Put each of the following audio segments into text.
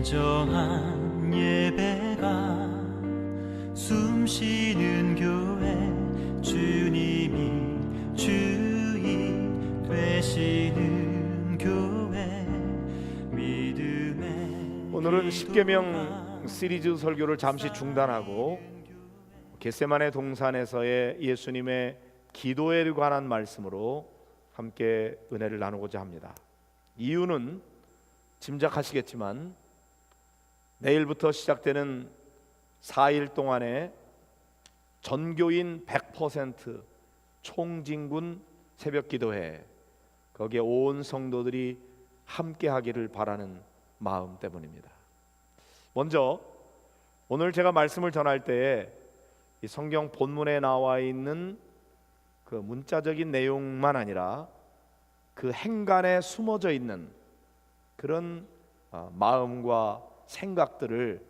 진정한 예배가 숨쉬는 교회, 주님이 주인 되시는 교회, 믿음의 오늘은 십계명 시리즈 설교를 잠시 중단하고 겟세마네 동산에서의 예수님의 기도에 관한 말씀으로 함께 은혜를 나누고자 합니다. 이유는 짐작하시겠지만 내일부터 시작되는 4일 동안의 전교인 100% 총진군 새벽기도회, 거기에 온 성도들이 함께 하기를 바라는 마음 때문입니다. 먼저 오늘 제가 말씀을 전할 때에 이 성경 본문에 나와 있는 그 문자적인 내용만 아니라 그 행간에 숨어져 있는 그런 마음과 생각들을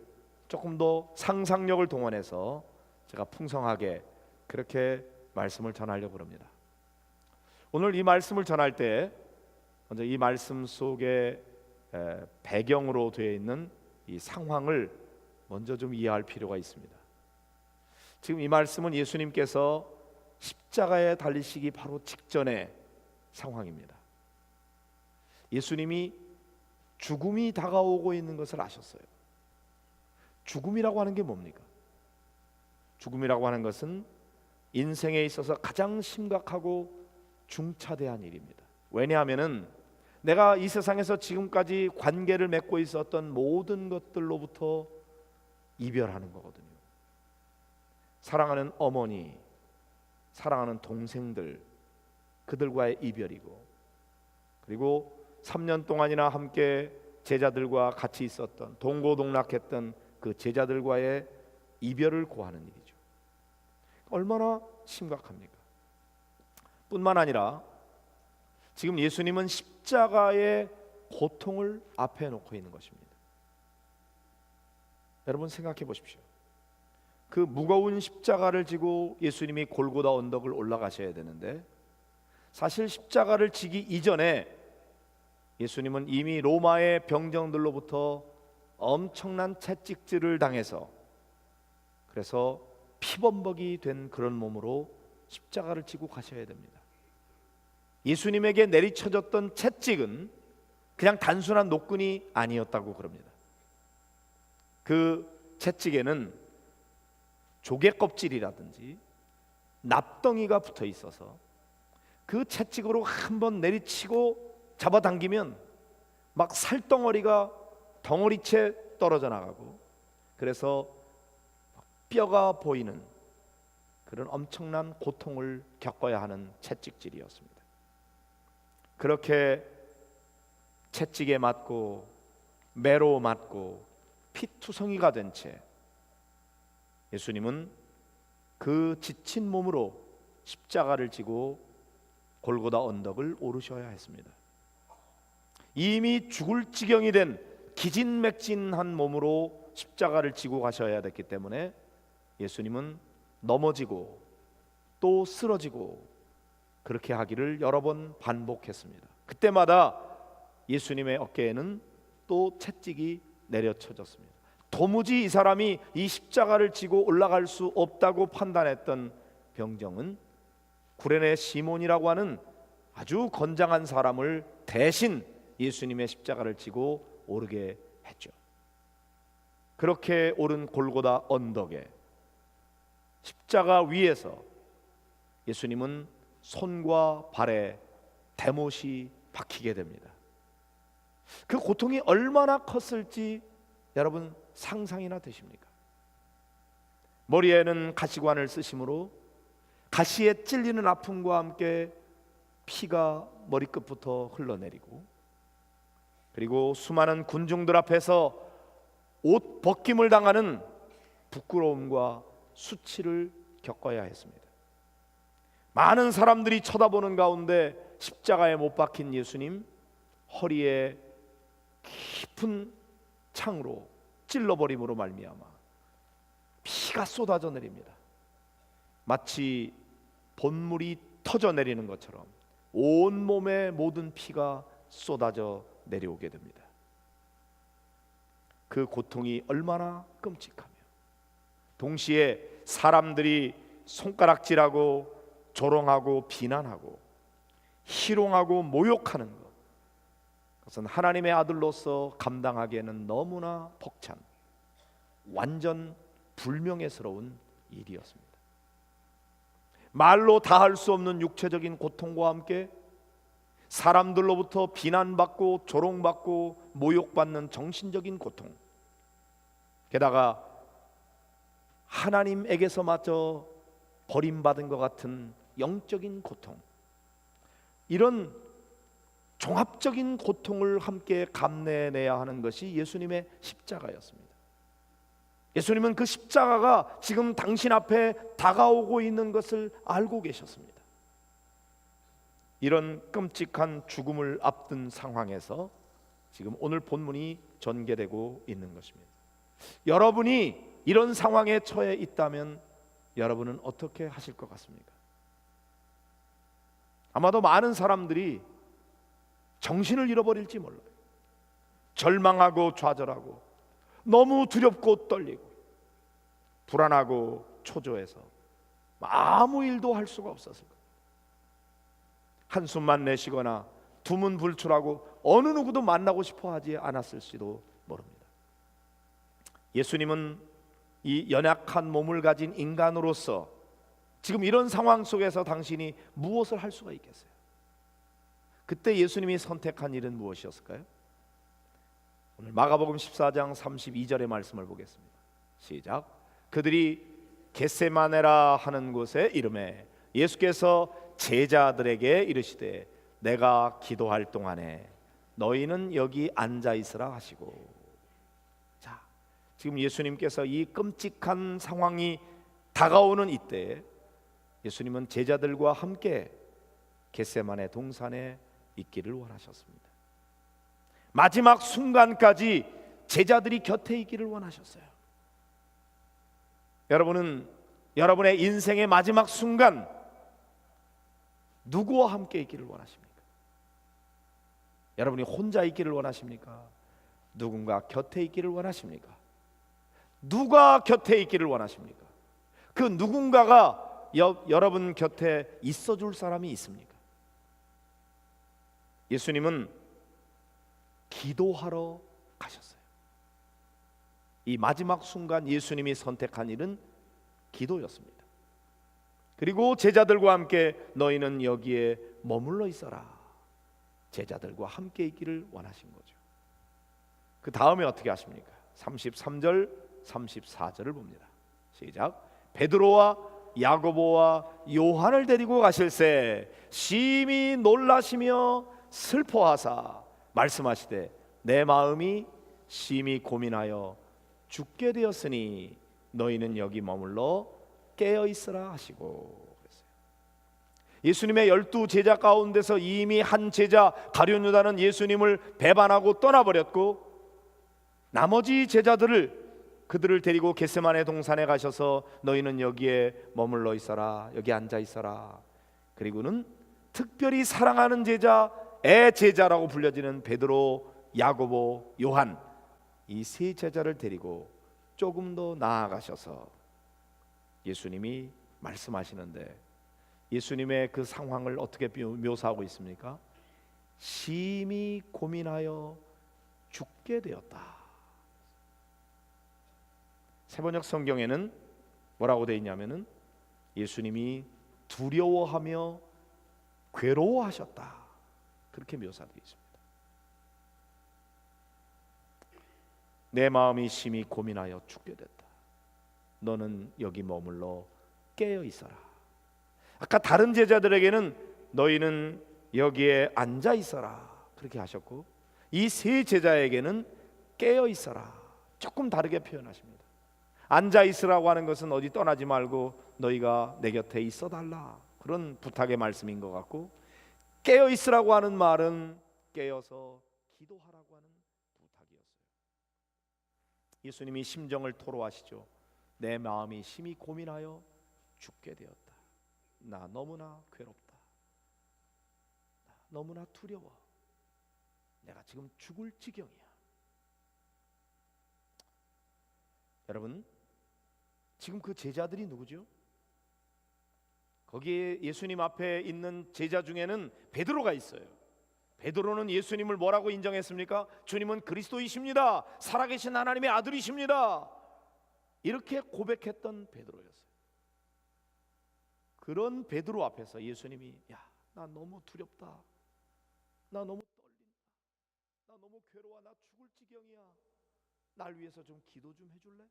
조금 더 상상력을 동원해서 제가 풍성하게 그렇게 말씀을 전하려고 합니다. 오늘 이 말씀을 전할 때 먼저 이 말씀 속에 배경으로 되어 있는 이 상황을 먼저 좀 이해할 필요가 있습니다. 지금 이 말씀은 예수님께서 십자가에 달리시기 바로 직전의 상황입니다. 예수님이 죽음이 다가오고 있는 것을 아셨어요. 죽음이라고 하는 게 뭡니까? 죽음이라고 하는 것은 인생에 있어서 가장 심각하고 중차대한 일입니다. 왜냐하면은 내가 이 세상에서 지금까지 관계를 맺고 있었던 모든 것들로부터 이별하는 거거든요. 사랑하는 어머니, 사랑하는 동생들, 그들과의 이별이고, 그리고 3년 동안이나 함께 제자들과 같이 있었던, 동고동락했던 그 제자들과의 이별을 고하는 일이죠. 얼마나 심각합니까? 뿐만 아니라 지금 예수님은 십자가의 고통을 앞에 놓고 있는 것입니다. 여러분 생각해 보십시오. 그 무거운 십자가를 지고 예수님이 골고다 언덕을 올라가셔야 되는데, 사실 십자가를 지기 이전에 예수님은 이미 로마의 병정들로부터 엄청난 채찍질을 당해서, 그래서 피범벅이 된 그런 몸으로 십자가를 지고 가셔야 됩니다. 예수님에게 내리쳐졌던 채찍은 그냥 단순한 노끈이 아니었다고 그럽니다. 그 채찍에는 조개 껍질이라든지 납덩이가 붙어 있어서 그 채찍으로 한번 내리치고 잡아당기면 막 살덩어리가 덩어리채 떨어져 나가고, 그래서 뼈가 보이는 그런 엄청난 고통을 겪어야 하는 채찍질이었습니다. 그렇게 채찍에 맞고 매로 맞고 피투성이가 된 채 예수님은 그 지친 몸으로 십자가를 지고 골고다 언덕을 오르셔야 했습니다. 이미 죽을 지경이 된 기진맥진한 몸으로 십자가를 지고 가셔야 됐기 때문에 예수님은 넘어지고 또 쓰러지고 그렇게 하기를 여러 번 반복했습니다. 그때마다 예수님의 어깨에는 또 채찍이 내려쳐졌습니다. 도무지 이 사람이 이 십자가를 지고 올라갈 수 없다고 판단했던 병정은 구레네 시몬이라고 하는 아주 건장한 사람을 대신 예수님의 십자가를 지고 오르게 했죠. 그렇게 오른 골고다 언덕에 십자가 위에서 예수님은 손과 발에 대못이 박히게 됩니다. 그 고통이 얼마나 컸을지 여러분 상상이나 되십니까? 머리에는 가시관을 쓰심으로 가시에 찔리는 아픔과 함께 피가 머리끝부터 흘러내리고, 그리고 수많은 군중들 앞에서 옷 벗김을 당하는 부끄러움과 수치를 겪어야 했습니다. 많은 사람들이 쳐다보는 가운데 십자가에 못 박힌 예수님, 허리에 깊은 창으로 찔러버림으로 말미암아 피가 쏟아져 내립니다. 마치 본물이 터져 내리는 것처럼 온몸의 모든 피가 쏟아져 내려오게 됩니다. 그 고통이 얼마나 끔찍하며 동시에 사람들이 손가락질하고 조롱하고 비난하고 희롱하고 모욕하는 것, 그것은 하나님의 아들로서 감당하기에는 너무나 벅찬 완전 불명예스러운 일이었습니다. 말로 다 할 수 없는 육체적인 고통과 함께 사람들로부터 비난받고 조롱받고 모욕받는 정신적인 고통, 게다가 하나님에게서마저 버림받은 것 같은 영적인 고통, 이런 종합적인 고통을 함께 감내해내야 하는 것이 예수님의 십자가였습니다. 예수님은 그 십자가가 지금 당신 앞에 다가오고 있는 것을 알고 계셨습니다. 이런 끔찍한 죽음을 앞둔 상황에서 지금 오늘 본문이 전개되고 있는 것입니다. 여러분이 이런 상황에 처해 있다면 여러분은 어떻게 하실 것 같습니까? 아마도 많은 사람들이 정신을 잃어버릴지 몰라요. 절망하고 좌절하고 너무 두렵고 떨리고 불안하고 초조해서 아무 일도 할 수가 없었을 거예요. 한숨만 내쉬거나 두문불출하고 어느 누구도 만나고 싶어 하지 않았을지도 모릅니다. 예수님은 이 연약한 몸을 가진 인간으로서 지금 이런 상황 속에서 당신이 무엇을 할 수가 있겠어요? 그때 예수님이 선택한 일은 무엇이었을까요? 오늘 마가복음 14장 32절의 말씀을 보겠습니다. 시작. 그들이 겟세마네라 하는 곳에 이르매 예수께서 제자들에게 이르시되 내가 기도할 동안에 너희는 여기 앉아 있으라 하시고. 자, 지금 예수님께서 이 끔찍한 상황이 다가오는 이때에 예수님은 제자들과 함께 겟세마네 동산에 있기를 원하셨습니다. 마지막 순간까지 제자들이 곁에 있기를 원하셨어요. 여러분은 여러분의 인생의 마지막 순간 누구와 함께 있기를 원하십니까? 여러분이 혼자 있기를 원하십니까? 누군가 곁에 있기를 원하십니까? 누가 곁에 있기를 원하십니까? 그 누군가가 여러분 곁에 있어줄 사람이 있습니까? 예수님은 기도하러 가셨어요. 이 마지막 순간 예수님이 선택한 일은 기도였습니다. 그리고 제자들과 함께 너희는 여기에 머물러 있어라. 제자들과 함께 있기를 원하신 거죠. 그 다음에 어떻게 하십니까? 33절 34절을 봅니다. 시작. 베드로와 야고보와 요한을 데리고 가실새 심히 놀라시며 슬퍼하사 말씀하시되 내 마음이 심히 고민하여 죽게 되었으니 너희는 여기 머물러 깨어 있으라 하시고 그랬어요. 예수님의 12 제자 가운데서 이미 한 제자 가룟 유다는 예수님을 배반하고 떠나버렸고 나머지 제자들을 그들을 데리고 겟세마네 동산에 가셔서 너희는 여기에 머물러 있어라, 여기 앉아 있어라. 그리고는 특별히 사랑하는 제자, 애제자라고 불려지는 베드로, 야고보, 요한 이 세 제자를 데리고 조금 더 나아가셔서 예수님이 말씀하시는데 예수님의 그 상황을 어떻게 묘사하고 있습니까? 심히 고민하여 죽게 되었다. 세번역 성경에는 뭐라고 되어 있냐면은 예수님이 두려워하며 괴로워하셨다, 그렇게 묘사되어 있습니다. 내 마음이 심히 고민하여 죽게 됐다. 너는 여기 머물러 깨어 있어라. 아까 다른 제자들에게는 너희는 여기에 앉아 있어라 그렇게 하셨고 이 세 제자에게는 깨어 있어라 조금 다르게 표현하십니다. 앉아 있으라고 하는 것은 어디 떠나지 말고 너희가 내 곁에 있어 달라 그런 부탁의 말씀인 것 같고 깨어 있으라고 하는 말은 깨어서 기도하라고 하는 부탁이었어요. 예수님이 심정을 토로하시죠. 내 마음이 심히 고민하여 죽게 되었다. 나 너무나 괴롭다. 나 너무나 두려워. 내가 지금 죽을 지경이야. 여러분, 지금 그 제자들이 누구죠? 거기에 예수님 앞에 있는 제자 중에는 베드로가 있어요. 베드로는 예수님을 뭐라고 인정했습니까? 주님은 그리스도이십니다. 살아계신 하나님의 아들이십니다. 이렇게 고백했던 베드로였어요. 그런 베드로 앞에서 예수님이 나 너무 두렵다. 나 너무 떨린다. 나 너무 괴로워. 나 죽을 지경이야. 날 위해서 좀 기도 좀 해줄래?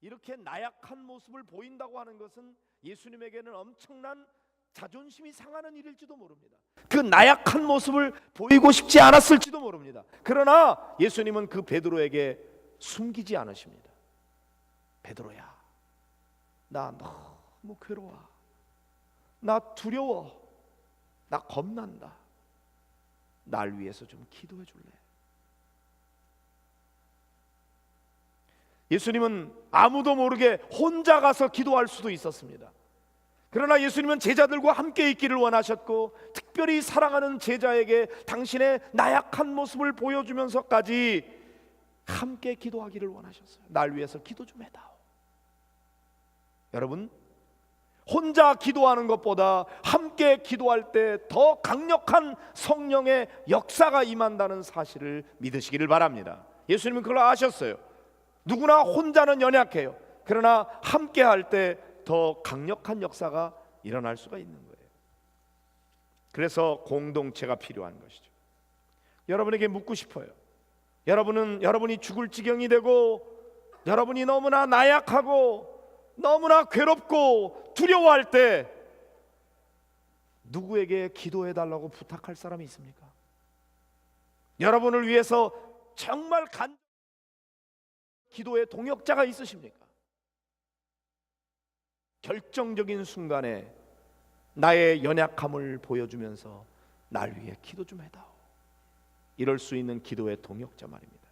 이렇게 나약한 모습을 보인다고 하는 것은 예수님에게는 엄청난 자존심이 상하는 일일지도 모릅니다. 그 나약한 모습을 보이고 싶지 않았을지도 모릅니다. 그러나 예수님은 그 베드로에게 숨기지 않으십니다. 베드로야, 나 너무 괴로워. 나 두려워. 나 겁난다. 날 위해서 좀 기도해 줄래? 예수님은 아무도 모르게 혼자 가서 기도할 수도 있었습니다. 그러나 예수님은 제자들과 함께 있기를 원하셨고, 특별히 사랑하는 제자에게 당신의 나약한 모습을 보여주면서까지 함께 기도하기를 원하셨어요. 날 위해서 기도 좀 해다오. 여러분, 혼자 기도하는 것보다 함께 기도할 때 더 강력한 성령의 역사가 임한다는 사실을 믿으시기를 바랍니다. 예수님은 그걸 아셨어요. 누구나 혼자는 연약해요. 그러나 함께 할 때 더 강력한 역사가 일어날 수가 있는 거예요. 그래서 공동체가 필요한 것이죠. 여러분에게 묻고 싶어요. 여러분이 죽을 지경이 되고, 여러분이 너무나 나약하고 너무나 괴롭고 두려워할 때 누구에게 기도해 달라고 부탁할 사람이 있습니까? 여러분을 위해서 정말 기도의 동역자가 있으십니까? 결정적인 순간에 나의 연약함을 보여주면서 날 위해 기도 좀 해다오. 이럴 수 있는 기도의 동역자 말입니다.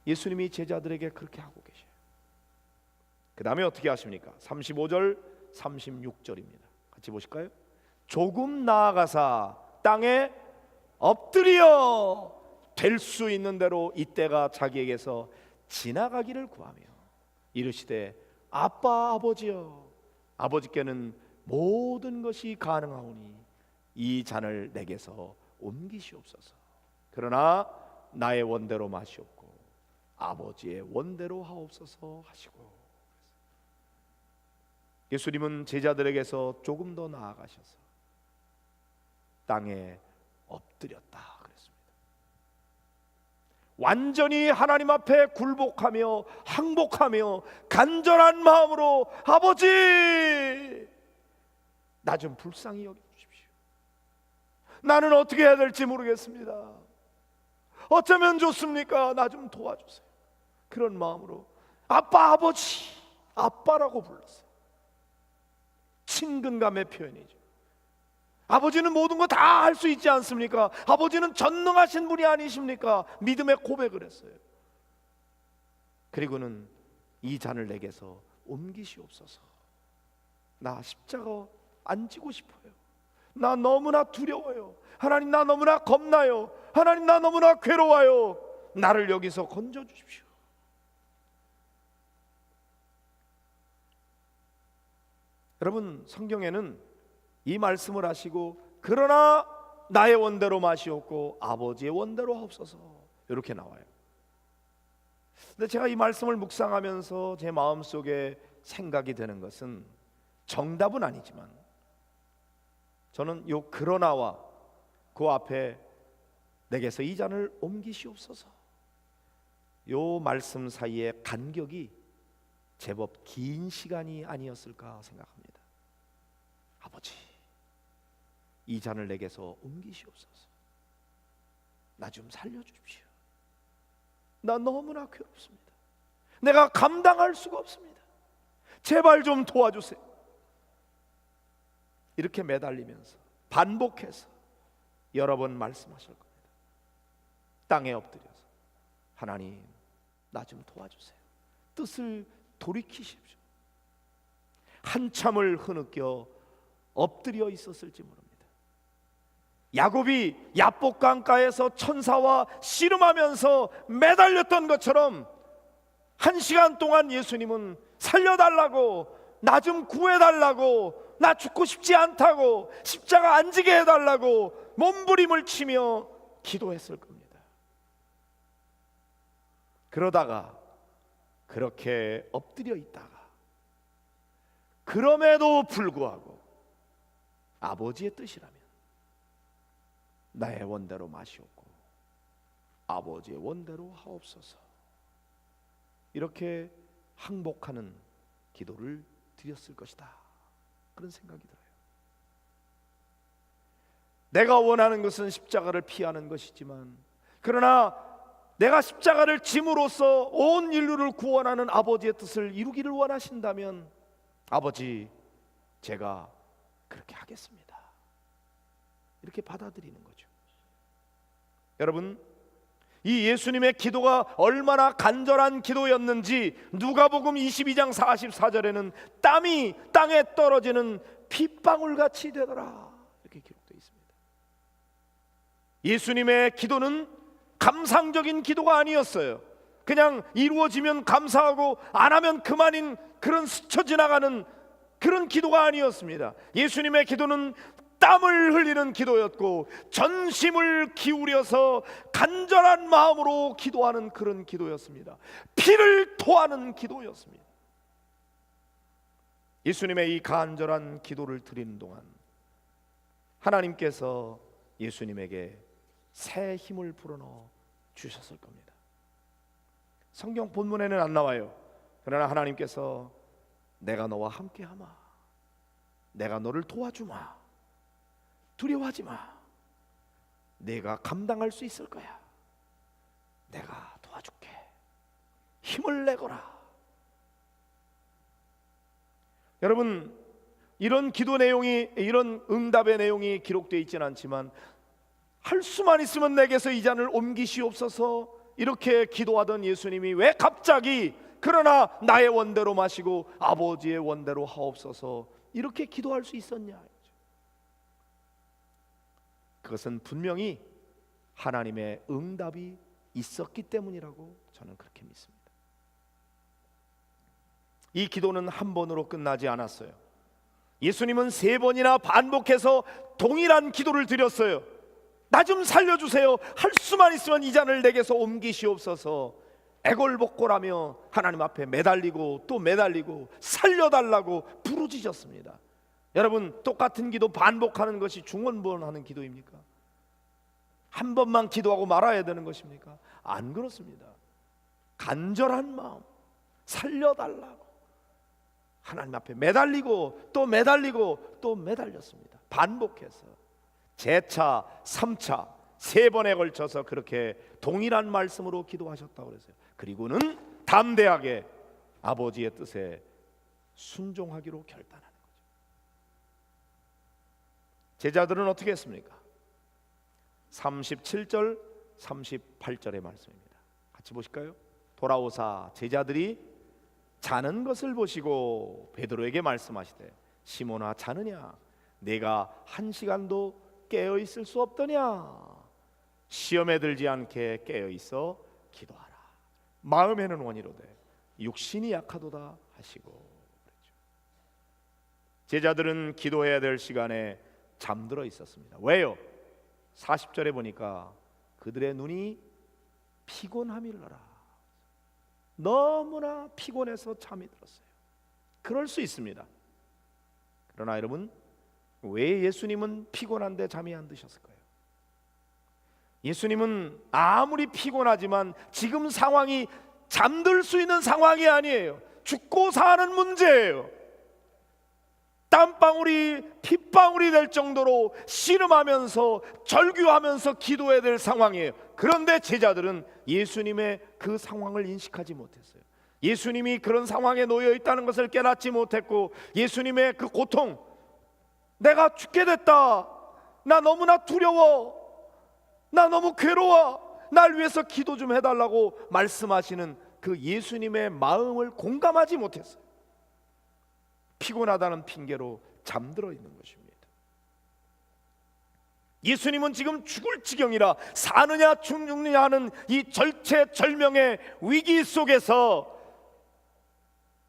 예수님이 제자들에게 그렇게 하고 계셔요. 그 다음에 어떻게 하십니까? 35절 36절입니다. 같이 보실까요? 조금 나아가사 땅에 엎드려 될 수 있는 대로 이때가 자기에게서 지나가기를 구하며 이르시되 아빠 아버지여, 아버지께는 모든 것이 가능하오니 이 잔을 내게서 옮기시옵소서. 그러나 나의 원대로 마시옵고 아버지의 원대로 하옵소서 하시고, 예수님은 제자들에게서 조금 더 나아가셔서 땅에 엎드렸다 그랬습니다. 완전히 하나님 앞에 굴복하며 항복하며 간절한 마음으로 아버지, 나 좀 불쌍히 여겨주십시오. 나는 어떻게 해야 될지 모르겠습니다. 어쩌면 좋습니까? 나 좀 도와주세요. 그런 마음으로 아빠 아버지, 아빠라고 불렀어요. 친근감의 표현이죠. 아버지는 모든 거 다 할 수 있지 않습니까? 아버지는 전능하신 분이 아니십니까? 믿음의 고백을 했어요. 그리고는 이 잔을 내게서 옮기시옵소서. 나 십자가 안 지고 싶어요. 나 너무나 두려워요. 하나님, 나 너무나 겁나요. 하나님, 나 너무나 괴로워요. 나를 여기서 건져주십시오. 여러분, 성경에는 이 말씀을 하시고 그러나 나의 원대로 마시옵고 아버지의 원대로 하옵소서 이렇게 나와요. 근데 제가 이 말씀을 묵상하면서 제 마음속에 생각이 되는 것은, 정답은 아니지만 저는 요 그러나와 그 앞에 내게서 이 잔을 옮기시옵소서, 요 말씀 사이의 간격이 제법 긴 시간이 아니었을까 생각합니다. 아버지, 이 잔을 내게서 옮기시옵소서. 나 좀 살려주십시오. 나 너무나 괴롭습니다. 내가 감당할 수가 없습니다. 제발 좀 도와주세요. 이렇게 매달리면서 반복해서 여러 번 말씀하실 겁니다. 땅에 엎드려서 하나님, 나 좀 도와주세요. 뜻을 돌이키십시오. 한참을 흐느껴 엎드려 있었을지 모릅니다. 야곱이 야복 강가에서 천사와 씨름하면서 매달렸던 것처럼 1시간 동안 예수님은 살려달라고, 나 좀 구해달라고, 나 죽고 싶지 않다고, 십자가 안 지게 해달라고 몸부림을 치며 기도했을 겁니다. 그러다가 그렇게 엎드려 있다가 그럼에도 불구하고 아버지의 뜻이라면 나의 원대로 마시옵고 아버지의 원대로 하옵소서, 이렇게 항복하는 기도를 드렸을 것이다, 그런 생각이 들어요. 내가 원하는 것은 십자가를 피하는 것이지만, 그러나 내가 십자가를 짐으로써 온 인류를 구원하는 아버지의 뜻을 이루기를 원하신다면 아버지, 제가 그렇게 하겠습니다, 이렇게 받아들이는 거죠. 여러분, 이 예수님의 기도가 얼마나 간절한 기도였는지 누가복음 22장 44절에는 땀이 땅에 떨어지는 핏방울같이 되더라, 이렇게 기록되어 있습니다. 예수님의 기도는 감상적인 기도가 아니었어요. 그냥 이루어지면 감사하고 안 하면 그만인 그런 스쳐 지나가는 그런 기도가 아니었습니다. 예수님의 기도는 땀을 흘리는 기도였고 전심을 기울여서 간절한 마음으로 기도하는 그런 기도였습니다. 피를 토하는 기도였습니다. 예수님의 이 간절한 기도를 드리는 동안 하나님께서 예수님에게 새 힘을 불어넣어 주셨을 겁니다. 성경 본문에는 안 나와요. 그러나 하나님께서 내가 너와 함께하마, 내가 너를 도와주마, 두려워하지 마, 내가 감당할 수 있을 거야, 내가 도와줄게, 힘을 내거라. 여러분, 이런 기도 내용이, 이런 응답의 내용이 기록되어 있지는 않지만 할 수만 있으면 내게서 이 잔을 옮기시옵소서, 이렇게 기도하던 예수님이 왜 갑자기 그러나 나의 원대로 마시고 아버지의 원대로 하옵소서 이렇게 기도할 수 있었냐? 그것은 분명히 하나님의 응답이 있었기 때문이라고 저는 그렇게 믿습니다. 이 기도는 한 번으로 끝나지 않았어요. 예수님은 3번이나 반복해서 동일한 기도를 드렸어요. 나 좀 살려주세요, 할 수만 있으면 이 잔을 내게서 옮기시옵소서, 애걸복걸하며 하나님 앞에 매달리고 또 매달리고 살려달라고 부르짖었습니다. 여러분, 똑같은 기도 반복하는 것이 중원부원하는 기도입니까? 한 번만 기도하고 말아야 되는 것입니까? 안 그렇습니다. 간절한 마음, 살려달라고 하나님 앞에 매달리고 또 매달리고 또 매달렸습니다. 반복해서 재차 3차 3번에 걸쳐서 그렇게 동일한 말씀으로 기도하셨다고 그랬어요. 그리고는 담대하게 아버지의 뜻에 순종하기로 결단하는 거죠. 제자들은 어떻게 했습니까? 37절 38절의 말씀입니다. 같이 보실까요? 돌아오사 제자들이 자는 것을 보시고 베드로에게 말씀하시되 시몬아, 자느냐? 내가 1시간도 깨어 있을 수 없더냐? 시험에 들지 않게 깨어 있어 기도하라. 마음에는 원이로되 육신이 약하도다 하시고 그랬죠. 제자들은 기도해야 될 시간에 잠들어 있었습니다. 왜요? 40절에 보니까 그들의 눈이 피곤함일러라. 너무나 피곤해서 잠이 들었어요. 그럴 수 있습니다. 그러나 여러분, 왜 예수님은 피곤한데 잠이 안 드셨을까요? 예수님은 아무리 피곤하지만 지금 상황이 잠들 수 있는 상황이 아니에요. 죽고 사는 문제예요. 땀방울이 핏방울이 될 정도로 씨름하면서 절규하면서 기도해야 될 상황이에요. 그런데 제자들은 예수님의 그 상황을 인식하지 못했어요. 예수님이 그런 상황에 놓여 있다는 것을 깨닫지 못했고, 예수님의 그 고통, 내가 죽게 됐다, 나 너무나 두려워, 나 너무 괴로워, 날 위해서 기도 좀 해달라고 말씀하시는 그 예수님의 마음을 공감하지 못했어요. 피곤하다는 핑계로 잠들어 있는 것입니다. 예수님은 지금 죽을 지경이라 사느냐 죽느냐 하는 이 절체절명의 위기 속에서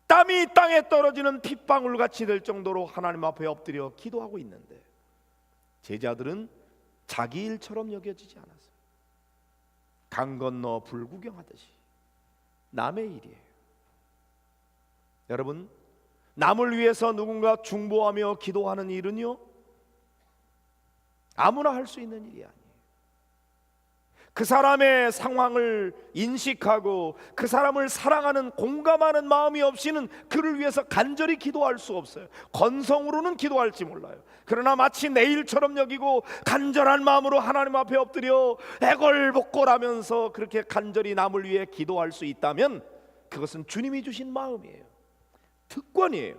땀이 땅에 떨어지는 핏방울같이 될 정도로 하나님 앞에 엎드려 기도하고 있는데 제자들은 자기 일처럼 여겨지지 않았어요. 강 건너 불 구경하듯이 남의 일이에요. 여러분, 남을 위해서 누군가 중보하며 기도하는 일은요, 아무나 할 수 있는 일이 아니에요. 그 사람의 상황을 인식하고 그 사람을 사랑하는, 공감하는 마음이 없이는 그를 위해서 간절히 기도할 수 없어요. 건성으로는 기도할지 몰라요. 그러나 마치 내 일처럼 여기고 간절한 마음으로 하나님 앞에 엎드려 애걸복걸하면서 그렇게 간절히 남을 위해 기도할 수 있다면 그것은 주님이 주신 마음이에요. 특권이에요.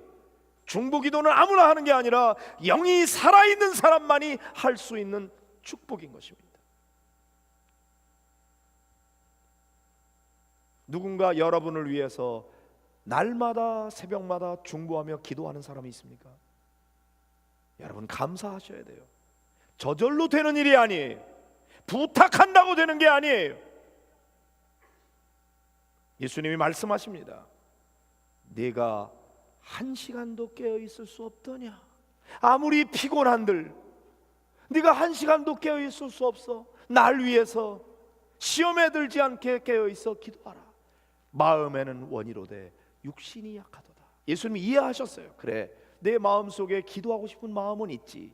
중보기도는 아무나 하는 게 아니라 영이 살아있는 사람만이 할 수 있는 축복인 것입니다. 누군가 여러분을 위해서 날마다 새벽마다 중보하며 기도하는 사람이 있습니까? 여러분, 감사하셔야 돼요. 저절로 되는 일이 아니에요. 부탁한다고 되는 게 아니에요. 예수님이 말씀하십니다. 네가 한 시간도 깨어 있을 수 없더냐? 아무리 피곤한들 네가 한 시간도 깨어 있을 수 없어. 날 위해서 시험에 들지 않게 깨어 있어 기도하라. 마음에는 원이로되 육신이 약하도다. 예수님이 이해하셨어요. 그래, 내 마음속에 기도하고 싶은 마음은 있지,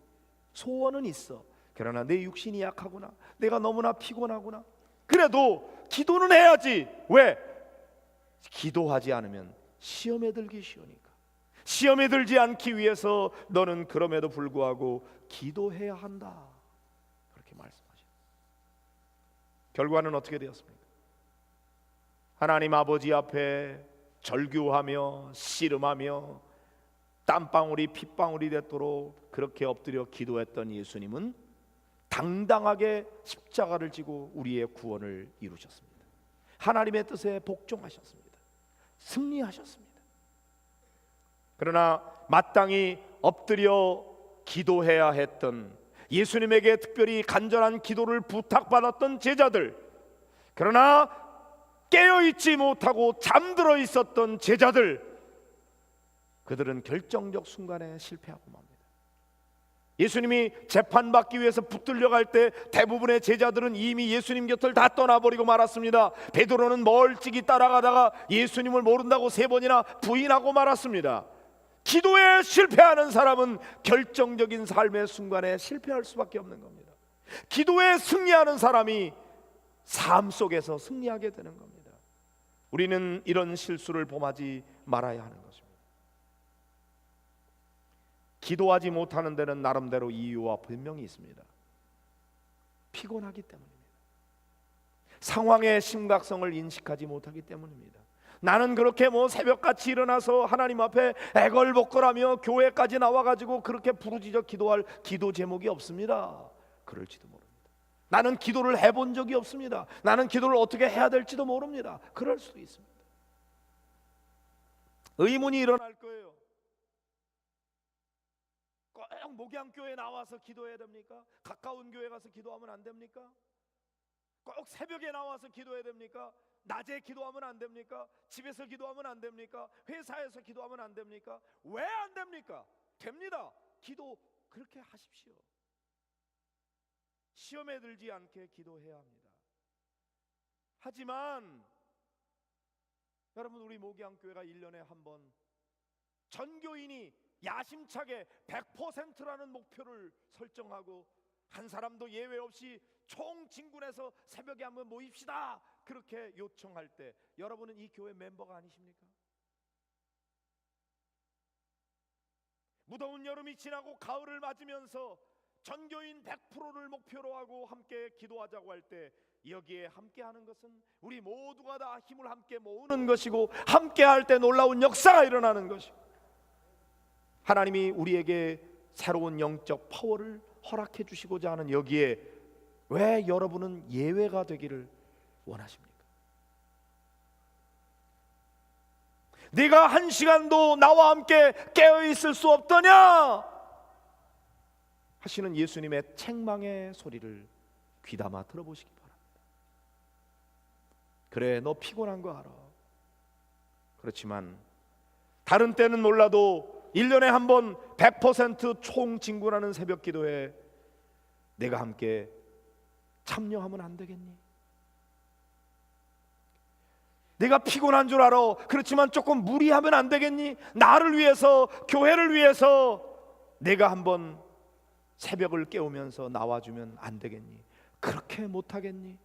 소원은 있어. 그러나 내 육신이 약하구나. 내가 너무나 피곤하구나. 그래도 기도는 해야지. 왜? 기도하지 않으면 시험에 들기 쉬우니까. 시험에 들지 않기 위해서 너는 그럼에도 불구하고 기도해야 한다. 그렇게 말씀하셨어요. 결과는 어떻게 되었습니까? 하나님 아버지 앞에 절규하며 씨름하며 땀방울이 핏방울이 됐도록 그렇게 엎드려 기도했던 예수님은 당당하게 십자가를 지고 우리의 구원을 이루셨습니다. 하나님의 뜻에 복종하셨습니다. 승리하셨습니다. 그러나 마땅히 엎드려 기도해야 했던, 예수님에게 특별히 간절한 기도를 부탁받았던 제자들, 그러나 깨어있지 못하고 잠들어 있었던 제자들, 그들은 결정적 순간에 실패하고 맙니다. 예수님이 재판받기 위해서 붙들려 갈 때 대부분의 제자들은 이미 예수님 곁을 다 떠나버리고 말았습니다. 베드로는 멀찍이 따라가다가 예수님을 모른다고 3번이나 부인하고 말았습니다. 기도에 실패하는 사람은 결정적인 삶의 순간에 실패할 수밖에 없는 겁니다. 기도에 승리하는 사람이 삶 속에서 승리하게 되는 겁니다. 우리는 이런 실수를 범하지 말아야 하는 것입니다. 기도하지 못하는 데는 나름대로 이유와 변명이 있습니다. 피곤하기 때문입니다. 상황의 심각성을 인식하지 못하기 때문입니다. 나는 그렇게 새벽같이 일어나서 하나님 앞에 애걸복걸하며 교회까지 나와가지고 그렇게 부르짖어 기도할 기도 제목이 없습니다. 그럴지도 모릅니다. 나는 기도를 해본 적이 없습니다. 나는 기도를 어떻게 해야 될지도 모릅니다. 그럴 수도 있습니다. 의문이 일어날 거예요. 꼭 목양교회 나와서 기도해야 됩니까? 가까운 교회 가서 기도하면 안 됩니까? 꼭 새벽에 나와서 기도해야 됩니까? 낮에 기도하면 안 됩니까? 집에서 기도하면 안 됩니까? 회사에서 기도하면 안 됩니까? 왜 안 됩니까? 됩니다. 기도 그렇게 하십시오. 시험에 들지 않게 기도해야 합니다. 하지만 여러분, 우리 목양교회가 1년에 한 번 전교인이 야심차게 100%라는 목표를 설정하고 한 사람도 예외 없이 총진군해서 새벽에 한번 모입시다 그렇게 요청할 때 여러분은 이 교회 멤버가 아니십니까? 무더운 여름이 지나고 가을을 맞으면서 전교인 100%를 목표로 하고 함께 기도하자고 할 때 여기에 함께하는 것은 우리 모두가 다 힘을 함께 모으는 것이고 함께할 때 놀라운 역사가 일어나는 것이고 하나님이 우리에게 새로운 영적 파워를 허락해 주시고자 하는 여기에 왜 여러분은 예외가 되기를 원하십니까? 네가 한 시간도 나와 함께 깨어 있을 수 없더냐 하시는 예수님의 책망의 소리를 귀담아 들어보시기 바랍니다. 그래, 너 피곤한 거 알아. 그렇지만 다른 때는 몰라도 1년에 한 번 100% 총진군하는 새벽 기도에 내가 함께 참여하면 안 되겠니? 내가 피곤한 줄 알아. 그렇지만 조금 무리하면 안 되겠니? 나를 위해서, 교회를 위해서 내가 한번 새벽을 깨우면서 나와주면 안 되겠니? 그렇게 못하겠니?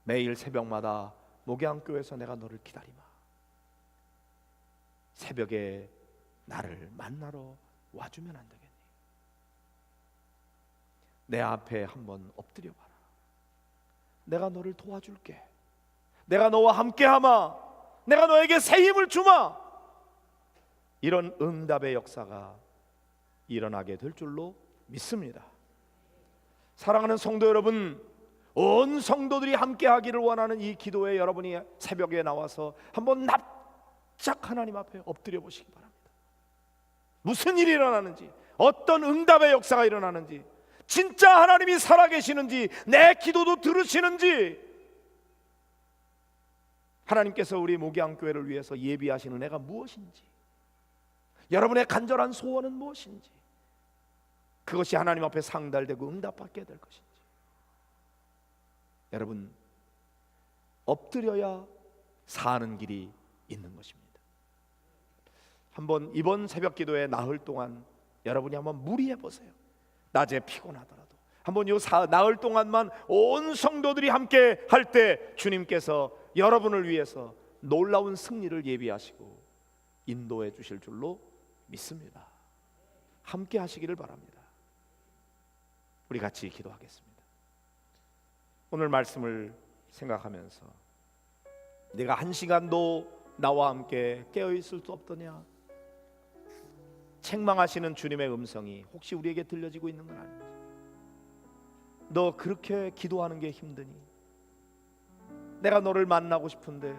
매일 새벽마다 목양교회에서 내가 너를 기다리마. 새벽에 나를 만나러 와주면 안 되겠니? 내 앞에 한번 엎드려 봐라. 내가 너를 도와줄게. 내가 너와 함께하마. 내가 너에게 새 힘을 주마. 이런 응답의 역사가 일어나게 될 줄로 믿습니다. 사랑하는 성도 여러분, 온 성도들이 함께하기를 원하는 이 기도에 여러분이 새벽에 나와서 한번 납작 하나님 앞에 엎드려 보시기 바랍니다. 무슨 일이 일어나는지, 어떤 응답의 역사가 일어나는지, 진짜 하나님이 살아계시는지, 내 기도도 들으시는지, 하나님께서 우리 목양교회를 위해서 예비하신 은혜가 무엇인지, 여러분의 간절한 소원은 무엇인지, 그것이 하나님 앞에 상달되고 응답받게 될 것인지, 여러분, 엎드려야 사는 길이 있는 것입니다. 한번 이번 새벽 기도에 나흘 동안 여러분이 한번 무리해 보세요. 낮에 피곤하더라도 한번 요 나흘 동안만 온 성도들이 함께 할 때 주님께서 여러분을 위해서 놀라운 승리를 예비하시고 인도해 주실 줄로 믿습니다. 함께 하시기를 바랍니다. 우리 같이 기도하겠습니다. 오늘 말씀을 생각하면서 내가 한 시간도 나와 함께 깨어 있을 수 없더냐? 책망하시는 주님의 음성이 혹시 우리에게 들려지고 있는 건 아닌지, 너 그렇게 기도하는 게 힘드니? 내가 너를 만나고 싶은데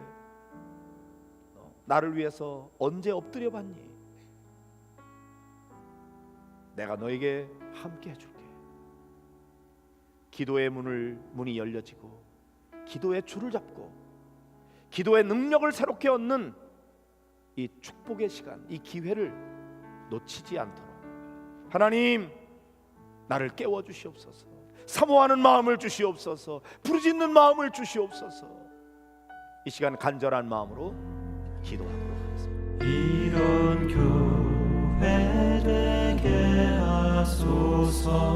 나를 위해서 언제 엎드려 봤니? 내가 너에게 함께 해줄게. 기도의 문이 열려지고 기도의 줄을 잡고 기도의 능력을 새롭게 얻는 이 축복의 시간, 이 기회를 놓치지 않도록 하나님, 나를 깨워 주시옵소서. 사모하는 마음을 주시옵소서. 부르짖는 마음을 주시옵소서. 이 시간 간절한 마음으로 기도하도록 하겠습니다. 이런 교회 되게 하소서.